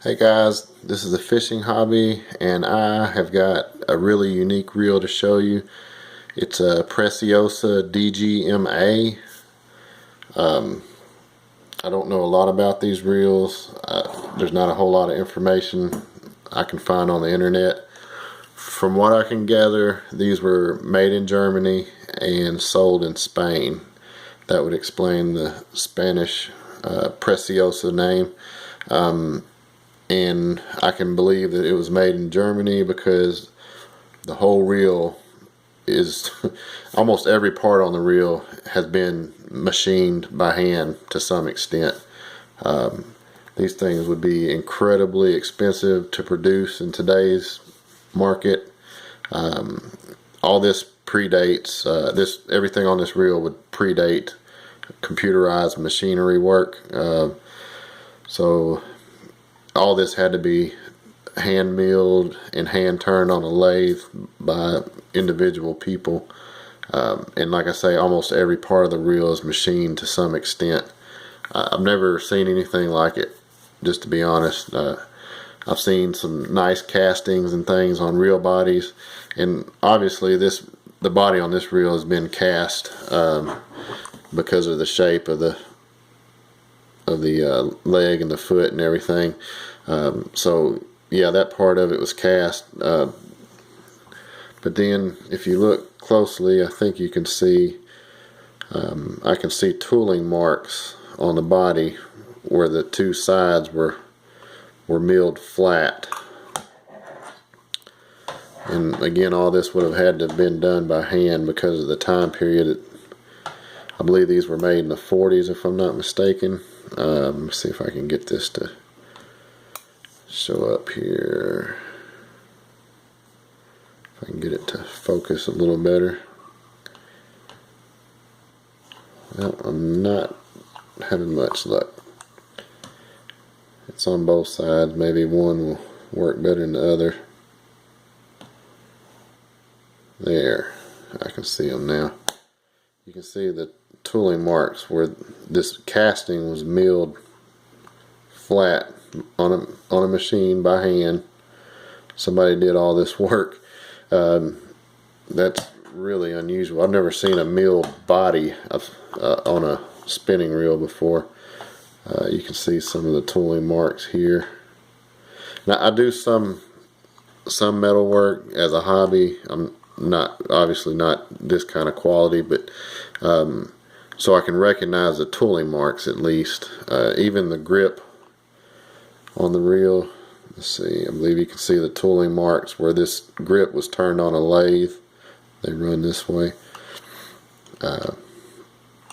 Hey guys, this is a fishing hobby and I have got a really unique reel to show you. It's a Preciosa D.G.M.a. I don't know a lot about these reels. There's not a whole lot of information I can find on the internet. From what I can gather, these were made in Germany and sold in Spain. That would explain the Spanish Preciosa name. And I can believe that it was made in Germany because the whole reel is almost every part on the reel has been machined by hand to some extent. These things would be incredibly expensive to produce in today's market. All this predates everything on this reel would predate computerized machinery work. So all this had to be hand milled and hand turned on a lathe by individual people. And like I say, almost every part of the reel is machined to some extent. I've never seen anything like it, just to be honest. I've seen some nice castings and things on reel bodies, and obviously the body on this reel has been cast because of the shape of the leg and the foot and everything. So yeah, that part of it was cast. But then if you look closely, I think you can see, I can see tooling marks on the body where the two sides were milled flat. And again, all this would have had to have been done by hand because of the time period. I believe these were made in the 40s, if I'm not mistaken. Let me see if I can get this to show up here. If I can get it to focus a little better. Well, I'm not having much luck. It's on both sides. Maybe one will work better than the other. There, I can see them now. You can see the tooling marks where this casting was milled flat on a machine by hand. Somebody did all this work. That's really unusual. I've never seen a milled body on a spinning reel before. You can see some of the tooling marks here. Now I do some metal work as a hobby. I'm obviously not this kind of quality, but so I can recognize the tooling marks at least. Even the grip on the reel, let's see, I believe you can see the tooling marks where this grip was turned on a lathe. They run this way.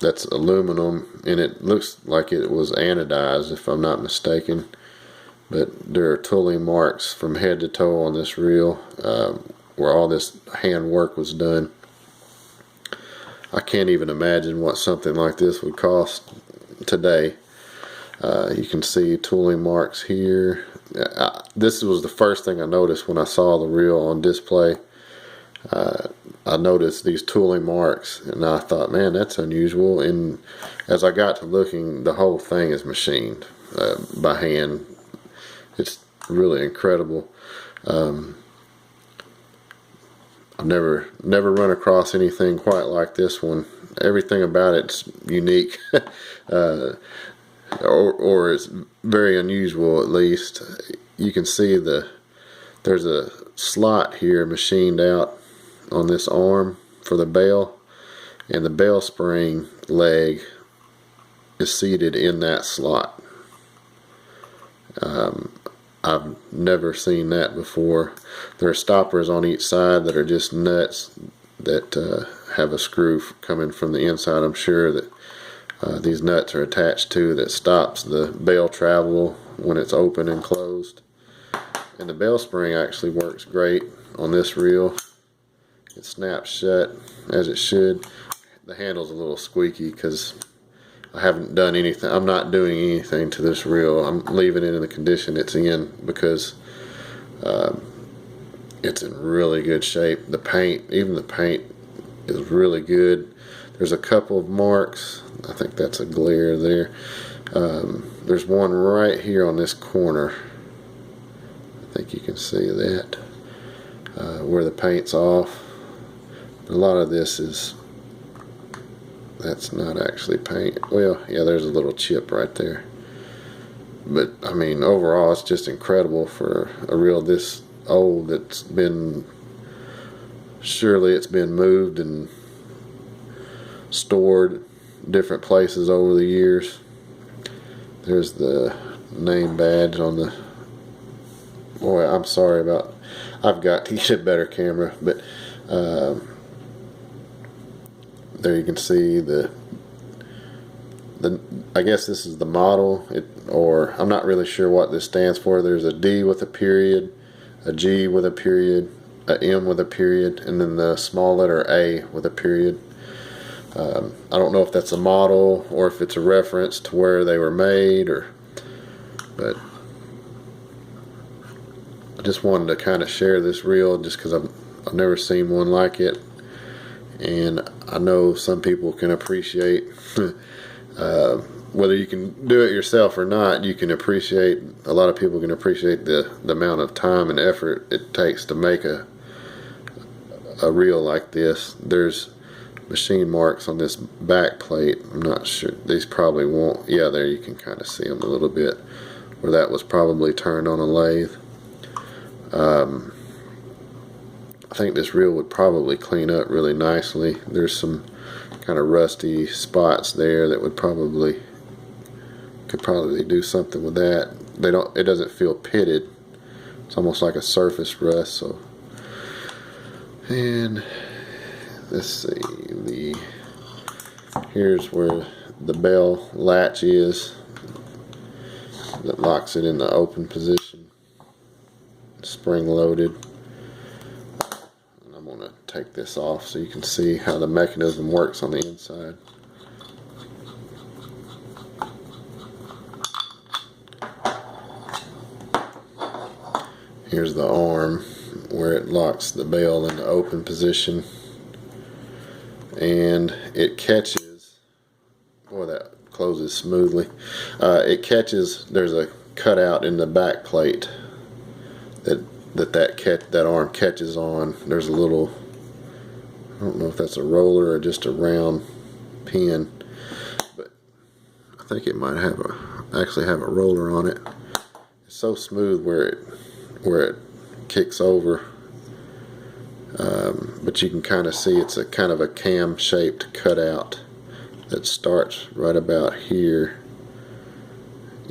That's aluminum, and it looks like it was anodized, if I'm not mistaken. But there are tooling marks from head to toe on this reel where all this hand work was done. I can't even imagine what something like this would cost today. You can see tooling marks here. This was the first thing I noticed when I saw the reel on display. I noticed these tooling marks and I thought, man, that's unusual. And as I got to looking, the whole thing is machined by hand. It's really incredible. I've never run across anything quite like this one. Everything about it's unique, or it's very unusual at least. You can see there's a slot here machined out on this arm for the bell, and the bell spring leg is seated in that slot. I've never seen that before. There are stoppers on each side that are just nuts that have a screw coming from the inside. I'm sure that these nuts are attached to that stops the bell travel when it's open and closed. And the bell spring actually works great on this reel. It snaps shut as it should. The handle's a little squeaky because I haven't done anything. I'm not doing anything to this reel. I'm leaving it in the condition it's in because it's in really good shape. The paint, even the paint, is really good. There's a couple of marks. I think that's a glare there. There's one right here on this corner think you can see that where the paint's off. A lot of this is, that's not actually paint. Well, yeah, there's a little chip right there. But I mean, overall, it's just incredible for a reel this old that's been, surely it's been moved and stored different places over the years. There's the name badge on the, boy, I'm sorry about, I've got to get a better camera, but there you can see the I guess this is the model, or I'm not really sure what this stands for. There's a D with a period, a G with a period, a M with a period, and then the small letter A with a period. I don't know if that's a model or if it's a reference to where they were made, but I just wanted to kind of share this reel just because I've never seen one like it, and I know some people can appreciate whether you can do it yourself or not, you can appreciate, a lot of people can appreciate the amount of time and effort it takes to make a reel like this. There's machine marks on this back plate. I'm not sure, these probably won't, yeah, there you can kind of see them a little bit, where that was probably turned on a lathe. I think this reel would probably clean up really nicely. There's some kind of rusty spots there that would probably, could probably do something with that. It doesn't feel pitted. It's almost like a surface rust. So, and let's see, here's where the bell latch is that locks it in the open position, spring loaded. And I'm going to take this off so you can see how the mechanism works on the inside. Here's the arm where it locks the bell in the open position, and it catches, boy, that closes smoothly. It catches, there's a cutout in the back plate that arm catches on. There's a little, I don't know if that's a roller or just a round pin, but I think it might have actually have a roller on it. It's so smooth where it kicks over, but you can kind of see it's a kind of a cam shaped cutout that starts right about here,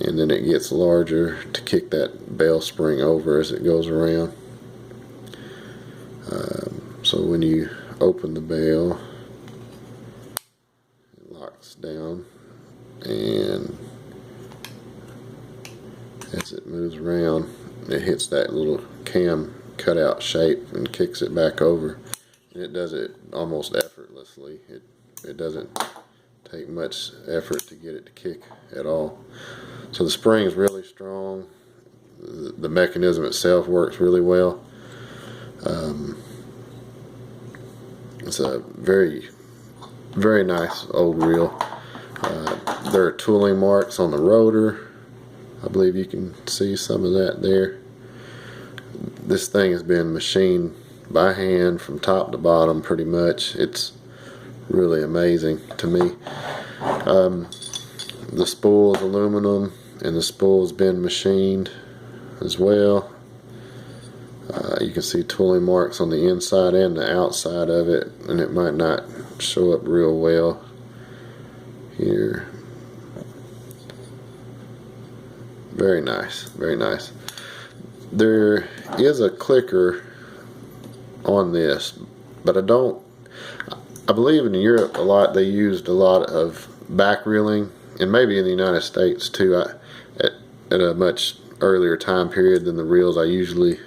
and then it gets larger to kick that bell spring over as it goes around. So when you open the bell, it locks down, and as it moves around, it hits that little cam cutout shape and kicks it back over. And it does it almost effortlessly. It doesn't take much effort to get it to kick at all. So the spring is really strong. The mechanism itself works really well. It's a very, very nice old reel. There are tooling marks on the rotor. I believe you can see some of that there. This thing has been machined by hand from top to bottom pretty much. It's really amazing to me. The spool is aluminum, and the spool has been machined as well. You can see tooling marks on the inside and the outside of it, and it might not show up real well here. Very nice, very nice. There is a clicker on this, but I believe in Europe a lot they used a lot of back reeling, and maybe in the United States too, at a much earlier time period than the reels I usually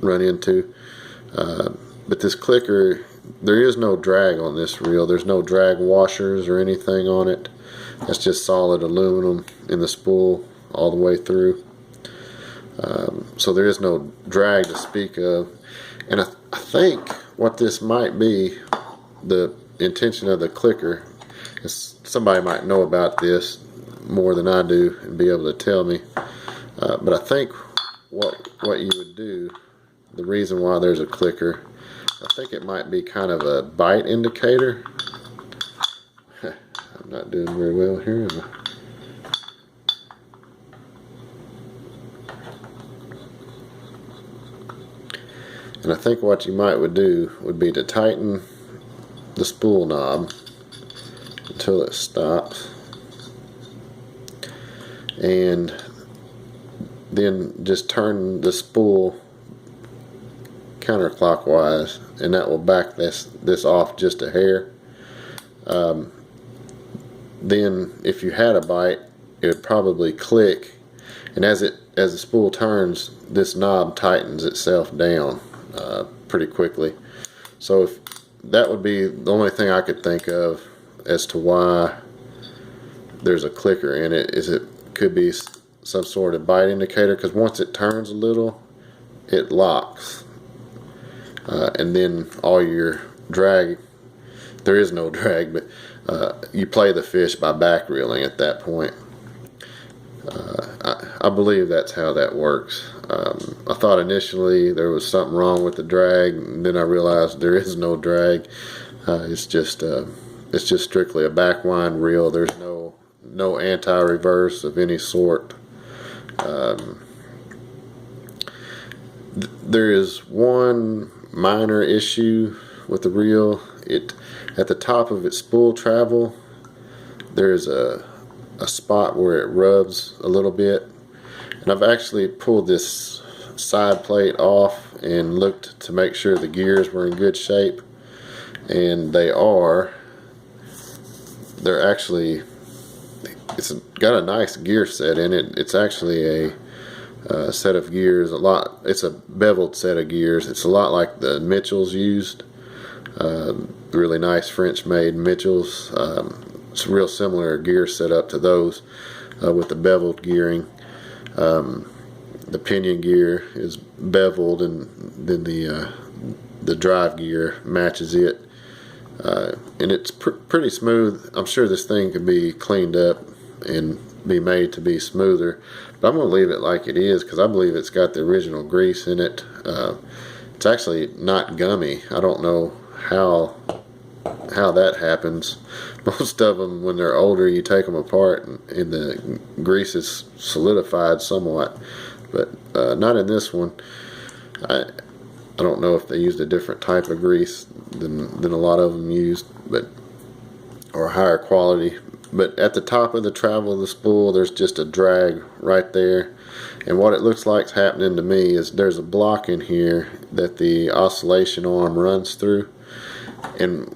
run into. But this clicker, there is no drag on this reel. There's no drag washers or anything on it. That's just solid aluminum in the spool all the way through. So there is no drag to speak of. And I think what this might be, the intention of the clicker, is somebody might know about this more than I do and be able to tell me. But I think what you would do, the reason why there's a clicker, I think it might be kind of a bite indicator. I'm not doing very well here, am I? And I think what you might would do would be to tighten the spool knob until it stops, and then just turn the spool counterclockwise, and that will back this off just a hair. Then if you had a bite, it would probably click, and as the spool turns, this knob tightens itself down pretty quickly. So if that would be the only thing I could think of as to why there's a clicker in it, is it could be some sort of bite indicator, because once it turns a little, it locks, and then all your drag, there is no drag, but you play the fish by back reeling at that point. I believe that's how that works. I thought initially there was something wrong with the drag, and then I realized there is no drag. It's just strictly a backwind reel. There's no anti-reverse of any sort. There is one minor issue with the reel. At the top of its spool travel, there's a spot where it rubs a little bit, and I've actually pulled this side plate off and looked to make sure the gears were in good shape, and they are. They're actually, it's got a nice gear set in it. It's actually a set of gears, it's a beveled set of gears. It's a lot like the Mitchells used, really nice French made Mitchells. It's a real similar gear setup to those, with the beveled gearing. The pinion gear is beveled, and then the drive gear matches it, and it's pretty smooth. I'm sure this thing could be cleaned up and be made to be smoother, but I'm going to leave it like it is because I believe it's got the original grease in it. It's actually not gummy. I don't know how that happens. Most of them, when they're older, you take them apart and the grease is solidified somewhat, but not in this one. I don't know if they used a different type of grease than a lot of them used, or higher quality. But at the top of the travel of the spool, there's just a drag right there, and what it looks like is happening to me is there's a block in here that the oscillation arm runs through, and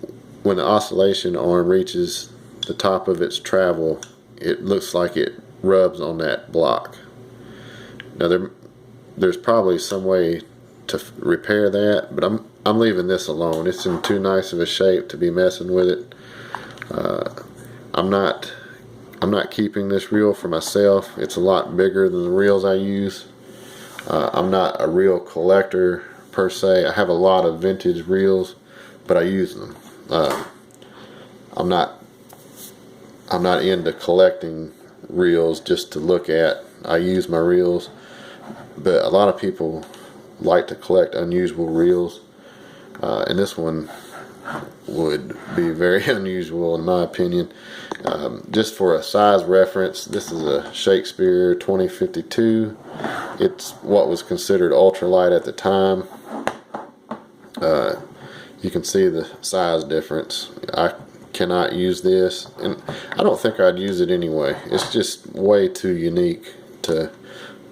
when the oscillation arm reaches the top of its travel, it looks like it rubs on that block. Now there's probably some way to repair that, but I'm leaving this alone. It's in too nice of a shape to be messing with it. I'm not keeping this reel for myself. It's a lot bigger than the reels I use. I'm not a reel collector per se. I have a lot of vintage reels, but I use them. I'm not into collecting reels just to look at. I use my reels, but a lot of people like to collect unusual reels, and this one would be very unusual in my opinion. Just for a size reference, this is a Shakespeare 2052. It's what was considered ultralight at the time. You can see the size difference. I cannot use this, and I don't think I'd use it anyway. It's just way too unique to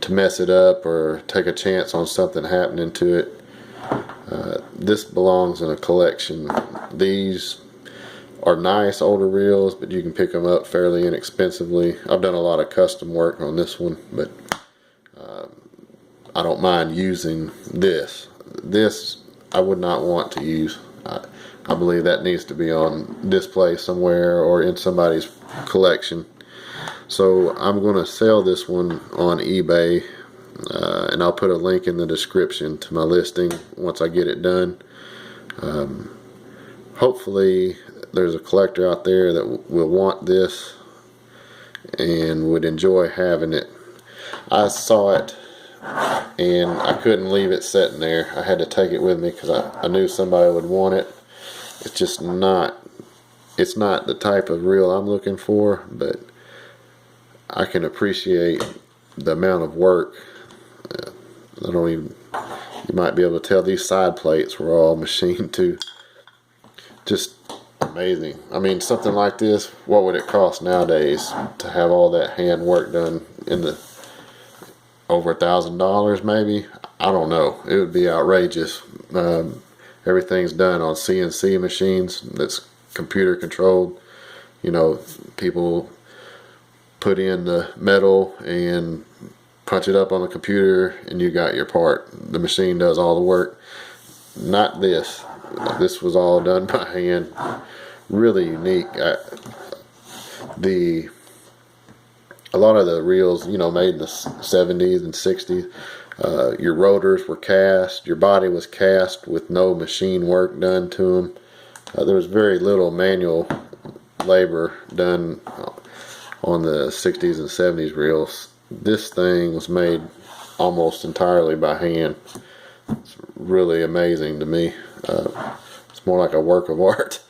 mess it up or take a chance on something happening to it. This belongs in a collection. These are nice older reels, but you can pick them up fairly inexpensively. I've done a lot of custom work on this one, but I don't mind using this. This I would not want to use. I believe that needs to be on display somewhere or in somebody's collection. So I'm going to sell this one on eBay, and I'll put a link in the description to my listing once I get it done. Hopefully there's a collector out there that will want this and would enjoy having it. I saw it and I couldn't leave it sitting there. I had to take it with me because I knew somebody would want it. It's just not, it's not the type of reel I'm looking for, but I can appreciate the amount of work. I don't even, you might be able to tell these side plates were all machined too. Just amazing. I mean, something like this, what would it cost nowadays to have all that hand work done in the over $1,000 maybe? I don't know. It would be outrageous. Everything's done on CNC machines that's computer controlled. You know, people put in the metal and punch it up on the computer and you got your part. The machine does all the work. Not this. This was all done by hand. Really unique. A lot of the reels, you know, made in the 70s and 60s, your rotors were cast, your body was cast with no machine work done to them. There was very little manual labor done on the 60s and 70s reels. This thing was made almost entirely by hand. It's really amazing to me. It's more like a work of art.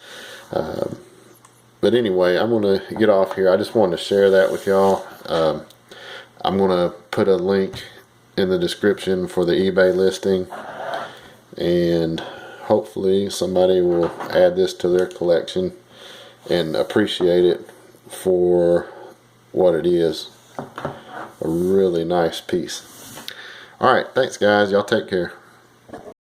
But anyway, I'm going to get off here. I just wanted to share that with y'all. I'm going to put a link in the description for the eBay listing, and hopefully somebody will add this to their collection and appreciate it for what it is. A really nice piece. Alright, thanks guys. Y'all take care.